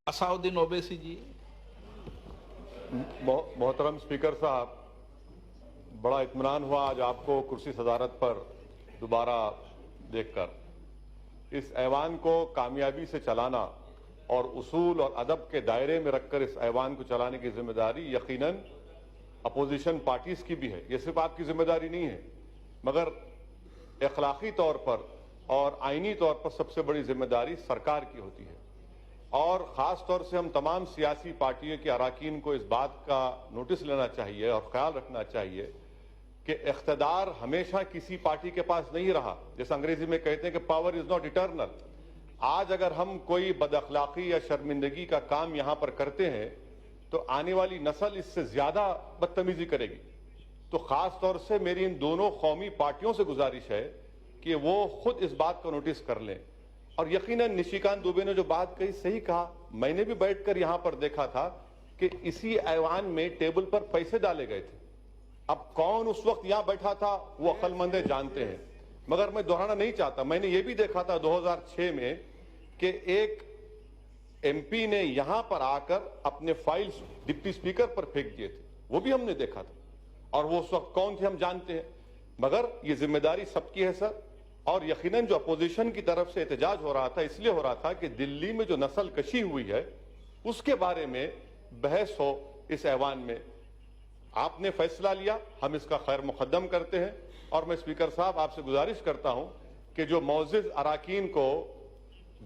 असउद्दीन ओवैसी जी। मोहतरम स्पीकर साहब, बड़ा इत्मीनान हुआ आज आपको कुर्सी सदारत पर दोबारा देखकर। इस ऐवान को कामयाबी से चलाना और उसूल और अदब के दायरे में रखकर इस ऐवान को चलाने की जिम्मेदारी यकीनन अपोजिशन पार्टीज की भी है। ये सिर्फ आपकी जिम्मेदारी नहीं है, मगर अखलाकी तौर पर और आईनी तौर पर सबसे बड़ी जिम्मेदारी सरकार की होती है। और ख़ास तौर से हम तमाम सियासी पार्टियों के अराकीन को इस बात का नोटिस लेना चाहिए और ख्याल रखना चाहिए कि इख्तिदार हमेशा किसी पार्टी के पास नहीं रहा। जैसे अंग्रेजी में कहते हैं कि पावर इज नॉट इटर्नल। आज अगर हम कोई बदअखलाकी या शर्मिंदगी का काम यहां पर करते हैं तो आने वाली नस्ल इससे ज्यादा बदतमीजी करेगी। तो खास तौर से मेरी इन दोनों कौमी पार्टियों से गुजारिश है कि वो खुद इस बात का नोटिस कर लें। और यकीनन निशिकांत दुबे ने जो बात कही सही कहा। मैंने भी बैठकर यहां पर देखा था कि इसी ऐवान में टेबल पर पैसे डाले गए थे। अब कौन उस वक्त यहां बैठा था वो अक्लमंद जानते हैं, मगर मैं दोहराना नहीं चाहता। मैंने ये भी देखा था 2006 में कि एक एमपी ने यहां पर आकर अपने फाइल्स डिप्टी स्पीकर पर फेंक दिए थे, वो भी हमने देखा था। और वो उस वक्त कौन थे हम जानते हैं। मगर ये जिम्मेदारी सबकी है सर। और यकीनन जो अपोजिशन की तरफ से एहतजाज हो रहा था इसलिए हो रहा था कि दिल्ली में जो नस्ल कशी हुई है उसके बारे में बहस हो इस ऐवान में। आपने फैसला लिया, हम इसका खैर मुकद्दम करते हैं। और मैं स्पीकर साहब आपसे गुजारिश करता हूं कि जो मौजूद अराकीन को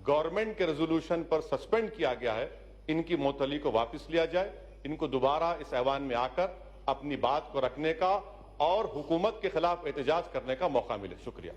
गवर्नमेंट के रेजोल्यूशन पर सस्पेंड किया गया है, इनकी मुअत्तली को वापस लिया जाए। इनको दोबारा इस ऐवान में आकर अपनी बात को रखने का और हुकूमत के खिलाफ एहतजाज करने का मौका मिले। शुक्रिया।